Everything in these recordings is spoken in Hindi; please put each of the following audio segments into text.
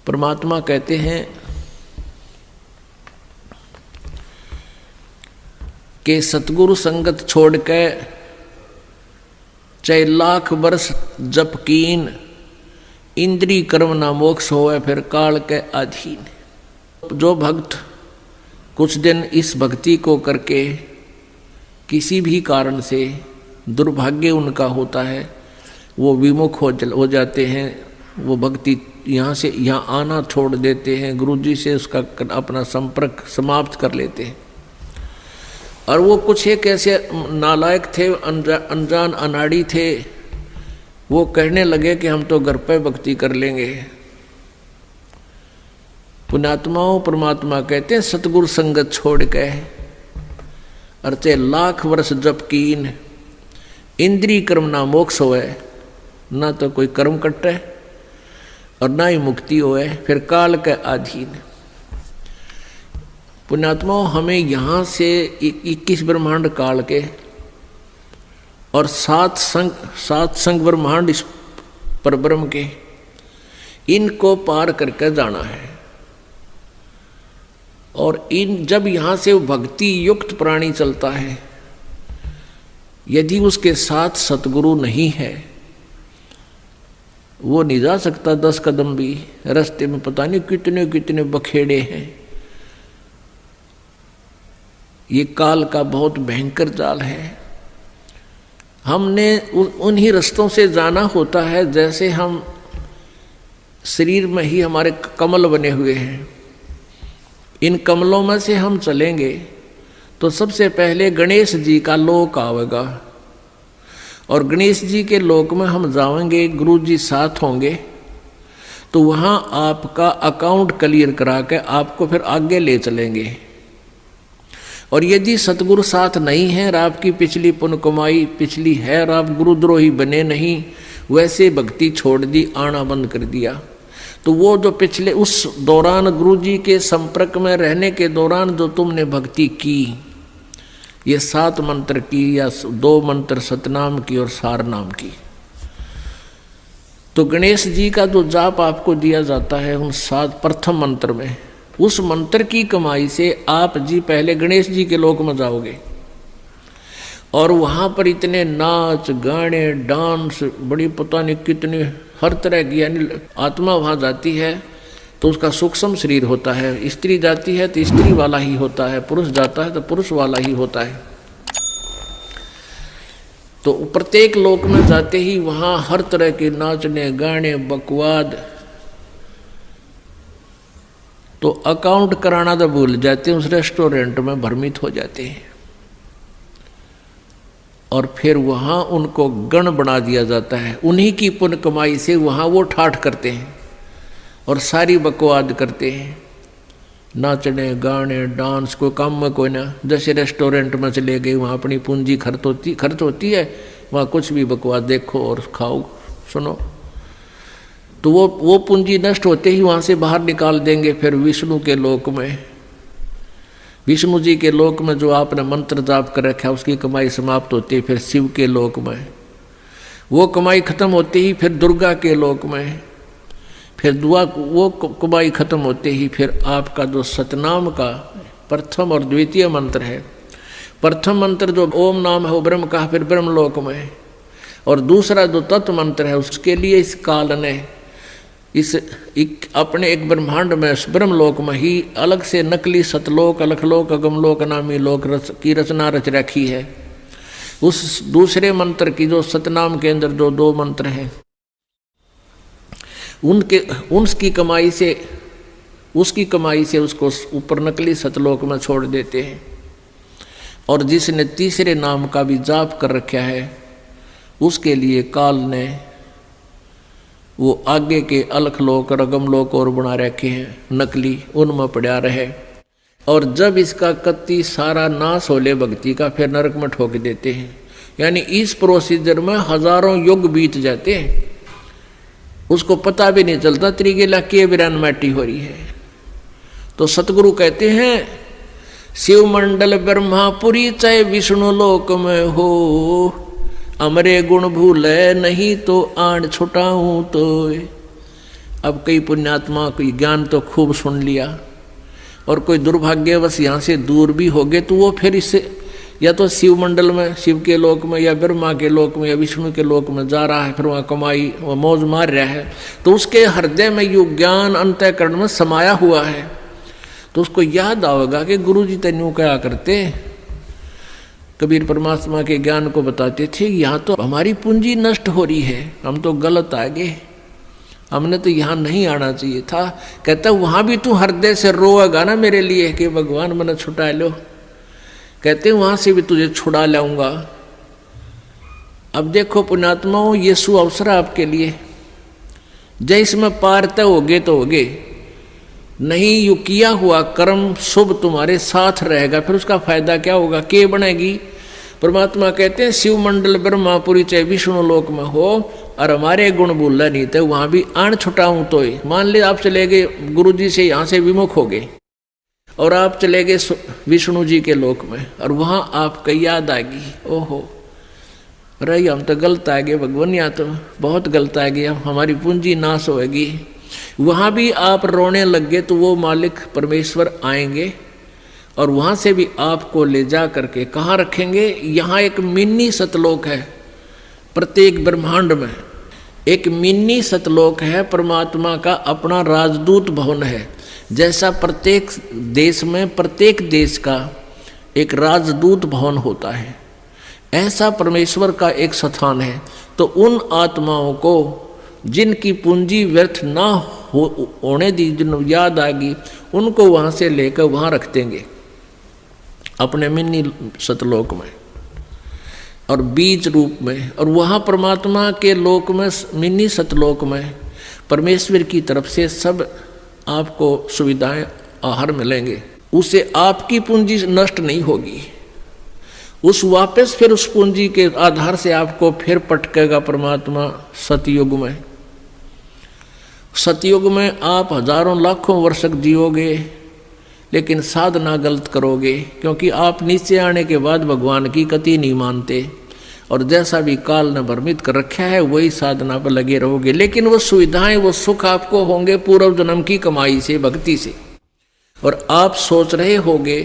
परमात्मा कहते हैं कि सतगुरु संगत छोड़ के चाहे लाख वर्ष जप कीन, इंद्री कर्म ना मोक्ष होए फिर काल के अधीन। जो भक्त कुछ दिन इस भक्ति को करके किसी भी कारण से दुर्भाग्य उनका होता है, वो विमुख हो जाते हैं, वो भक्ति यहाँ से यहाँ आना छोड़ देते हैं, गुरुजी से उसका अपना संपर्क समाप्त कर लेते हैं। और वो कुछ एक ऐसे नालायक थे, अनजान अनाड़ी थे, वो कहने लगे कि हम तो घर पे भक्ति कर लेंगे। पुण्यात्माओं परमात्मा कहते हैं सतगुरु संगत छोड़ के अर्चे लाख वर्ष जप कीन, इंद्री कर्म ना मोक्ष होए, ना तो कोई कर्म कटे और ना ही मुक्ति होए फिर काल के अधीन। पुण्यात्माओं हमें यहाँ से 21 ब्रह्मांड काल के और सात संग ब्रह्मांड इस परब्रह्म के, इनको पार करके जाना है। और जब यहाँ से भक्ति युक्त प्राणी चलता है, यदि उसके साथ सतगुरु नहीं है, वो नहीं जा सकता 10 कदम भी। रास्ते में पता नहीं कितने कितने बखेड़े हैं। ये काल का बहुत भयंकर जाल है। हमने उन्हीं रास्तों से जाना होता है जैसे हम शरीर में ही हमारे कमल बने हुए हैं। इन कमलों में से हम चलेंगे तो सबसे पहले गणेश जी का लोक आवेगा, और गणेश जी के लोक में हम जाएंगे, गुरु जी साथ होंगे, तो वहाँ आपका अकाउंट क्लियर करा के आपको फिर आगे ले चलेंगे। और यदि सतगुरु साथ नहीं है और आपकी पिछली पुण्य कमाई पिछली है और आप गुरुद्रोही बने नहीं, वैसे भक्ति छोड़ दी, आना बंद कर दिया, तो वो जो पिछले उस दौरान गुरु जी के संपर्क में रहने के दौरान जो तुमने भक्ति की, ये 7 मंत्र की या 2 मंत्र सतनाम की और सार नाम की, तो गणेश जी का जो जाप आपको दिया जाता है उन 7 प्रथम मंत्र में, उस मंत्र की कमाई से आप जी पहले गणेश जी के लोक में जाओगे। और वहाँ पर इतने नाच गाने डांस बड़ी पता नहीं कितने हर तरह की, यानी आत्मा वहाँ जाती है तो उसका सूक्ष्म शरीर होता है, स्त्री जाती है तो स्त्री वाला ही होता है, पुरुष जाता है तो पुरुष वाला ही होता है। तो प्रत्येक लोक में जाते ही वहाँ हर तरह के नाचने गाने बकवाद, तो अकाउंट कराना तो भूल जाते हैं, उस रेस्टोरेंट में भ्रमित हो जाते हैं। और फिर वहाँ उनको गण बना दिया जाता है, उन्हीं की पुण्य कमाई से वहाँ वो ठाठ करते हैं और सारी बकवाद करते हैं, नाचने गाने डांस, कोई काम में कोई ना, जैसे रेस्टोरेंट में चले गए वहाँ अपनी पूंजी खर्च होती है, वहाँ कुछ भी बकवाद देखो और खाओ सुनो, तो वो पूंजी नष्ट होते ही वहाँ से बाहर निकाल देंगे। फिर विष्णु के लोक में, विष्णु जी के लोक में जो आपने मंत्र जाप कर रखा है उसकी कमाई समाप्त होती है। फिर शिव के लोक में वो कमाई खत्म होते ही फिर दुर्गा के लोक में, फिर वो कमाई खत्म होते ही फिर आपका जो सतनाम का प्रथम और द्वितीय मंत्र है, प्रथम मंत्र जो ओम नाम है वो ब्रह्म का फिर ब्रह्म लोक में, और दूसरा जो तत्व मंत्र है उसके लिए इस काल ने अपने एक ब्रह्मांड में ब्रह्मलोक में ही अलग से नकली सतलोक अलखलोक अगमलोक नामी लोक की रचना रच रखी है। उस दूसरे मंत्र की जो सतनाम के अंदर जो 2 मंत्र हैं उसकी कमाई से उसको ऊपर नकली सतलोक में छोड़ देते हैं। और जिसने तीसरे नाम का भी जाप कर रखा है उसके लिए काल ने वो आगे के अलखलोक और अगमलोक और बना रखे हैं नकली, उनमें पड़ा रहे। और जब इसका कत्ती सारा नाश होले भक्ति का, फिर नरक में ठोक देते हैं। यानी इस प्रोसीजर में हजारों युग बीत जाते हैं, उसको पता भी नहीं चलता त्रिगेला के बिरान माटी हो रही है। तो सतगुरु कहते हैं शिव मंडल ब्रह्मापुरी चाहे विष्णु लोक में हो, अमरे गुण भूले नहीं तो आण छुटाऊं तो। अब कई पुण्यात्मा कोई ज्ञान तो खूब सुन लिया और कोई दुर्भाग्यवश यहाँ से दूर भी हो गए, तो वो फिर इससे या तो शिव मंडल में, शिव के लोक में, या ब्रह्मा के लोक में, या विष्णु के लोक में जा रहा है, फिर वहाँ कमाई वह मौज मार रहा है। तो उसके हृदय में यो ज्ञान अंतःकरण में समाया हुआ है, तो उसको याद आएगा कि गुरु जी तेन्यू क्या करते। कबीर परमात्मा के ज्ञान को बताते थे, यहाँ तो हमारी पूंजी नष्ट हो रही है, हम तो गलत आ गए, हमने तो यहाँ नहीं आना चाहिए था। कहता वहाँ भी तू हृदय से रोएगा ना मेरे लिए कि भगवान मैंने छुटा लो, कहते वहाँ से भी तुझे छुड़ा लाऊंगा। अब देखो पुण्यात्माओं, ये सु अवसर आपके लिए, जय इसमें पार तय होगे तो होगे, नहीं यू किया हुआ कर्म शुभ तुम्हारे साथ रहेगा, फिर उसका फायदा क्या होगा, के बनेगी। परमात्मा कहते हैं शिव मंडल ब्रह्मापुरी चाहे विष्णु लोक में हो और हमारे गुण बोलना नहीं थे, वहां भी आण छुटाऊं तो ही। मान ले आप चले गए गुरु जी से, यहाँ से विमुख हो गए और आप चले गए विष्णु जी के लोक में, और वहां आपका याद आ गई, ओहो रही हम तो गलत आ गए भगवान, यहाँ तो बहुत गलत आ गया, हमारी पूंजी नाश होगी। वहाँ भी आप रोने लग गए तो वो मालिक परमेश्वर आएंगे और वहाँ से भी आपको ले जा करके कहाँ रखेंगे। यहाँ एक मिनी सतलोक है, प्रत्येक ब्रह्मांड में एक मिनी सतलोक है, परमात्मा का अपना राजदूत भवन है। जैसा प्रत्येक देश में प्रत्येक देश का एक राजदूत भवन होता है, ऐसा परमेश्वर का एक स्थान है। तो उन आत्माओं को जिनकी पूंजी व्यर्थ ना होने दी, जिन याद आ गई, उनको वहाँ से लेकर वहाँ रख देंगे अपने मिनी सतलोक में और बीज रूप में। और वहाँ परमात्मा के लोक में, मिनी सतलोक में परमेश्वर की तरफ से सब आपको सुविधाएं आहार मिलेंगे, उससे आपकी पूंजी नष्ट नहीं होगी। उस वापस फिर उस पूंजी के आधार से आपको फिर पटकेगा परमात्मा सतयुग में। सतयुग में आप हजारों लाखों वर्ष जियोगे, लेकिन साधना गलत करोगे, क्योंकि आप नीचे आने के बाद भगवान की कति नहीं मानते और जैसा भी काल ने भ्रमित कर रखा है वही साधना पर लगे रहोगे। लेकिन वो सुविधाएं, वो सुख आपको होंगे पूर्व जन्म की कमाई से, भक्ति से। और आप सोच रहे होगे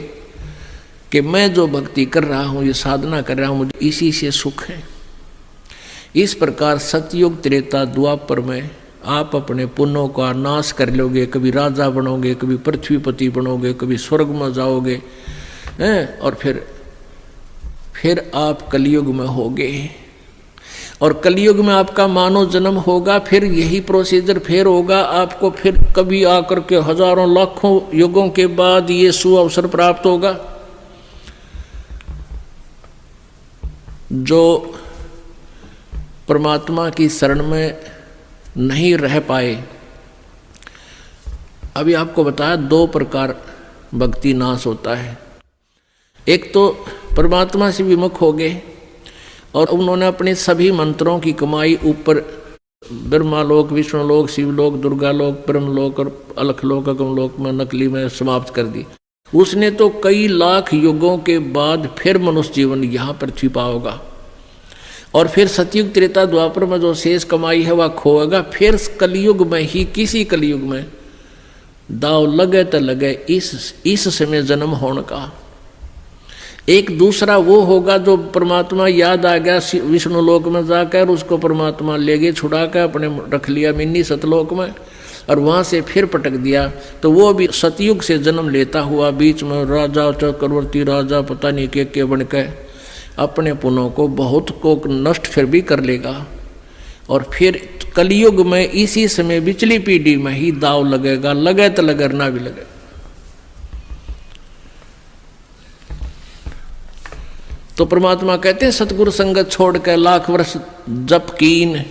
कि मैं जो भक्ति कर रहा हूँ, ये साधना कर रहा हूँ, मुझे इसी से सुख है। इस प्रकार सतयुग त्रेता द्वापर में आप अपने पुण्यों का नाश कर लोगे, कभी राजा बनोगे, कभी पृथ्वीपति बनोगे, कभी स्वर्ग में जाओगे हैं, और फिर आप कलयुग में होगे। और कलयुग में आपका मानव जन्म होगा, फिर यही प्रोसीजर फिर होगा आपको, फिर कभी आकर के हजारों लाखों युगों के बाद ये सुअवसर प्राप्त होगा। जो परमात्मा की शरण में नहीं रह पाए, अभी आपको बताया दो प्रकार भक्ति नाश होता है। एक तो परमात्मा से विमुख हो गए और उन्होंने अपने सभी मंत्रों की कमाई ऊपर ब्रह्मालोक, विष्णुलोक, शिवलोक, दुर्गालोक, ब्रह्मलोक और अलखलोक, अगमलोक में नकली में समाप्त कर दी। उसने तो कई लाख युगों के बाद फिर मनुष्य जीवन यहाँ पृथ्वी पाओगा और फिर सतयुग त्रेता द्वापर में जो शेष कमाई है वह खोएगा। फिर कलयुग में ही, किसी कलयुग में दाव लगे तो लगे इस समय जन्म होने का। एक दूसरा वो होगा जो परमात्मा याद आ गया विष्णु लोक में जाकर, उसको परमात्मा ले गए छुड़ा कर अपने रख लिया मिनी सतलोक में और वहाँ से फिर पटक दिया। तो वो भी सतयुग से जन्म लेता हुआ बीच में राजा, चक्रवर्ती राजा, पता नहीं के बन के अपने पुण्यों को बहुत को नष्ट फिर भी कर लेगा। और फिर कलयुग में इसी समय बिचली पीढ़ी में ही दाव लगेगा, लगे तो लगे ना भी लगे। तो परमात्मा कहते हैं सतगुरु संगत छोड़ कर लाख वर्ष जप कीन,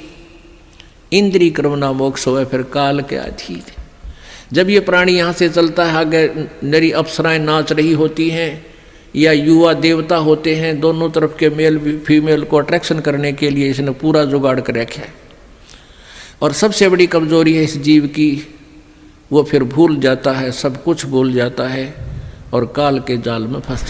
इंद्री क्रमना मोक्ष होवे फिर काल के अधीन। जब ये प्राणी यहाँ से चलता है, आगे नरी अप्सराएं नाच रही होती हैं या युवा देवता होते हैं, दोनों तरफ के मेल फीमेल को अट्रैक्शन करने के लिए इसने पूरा जुगाड़ कर रखा है। और सबसे बड़ी कमजोरी है इस जीव की, वो फिर भूल जाता है, सब कुछ भूल जाता है और काल के जाल में फंस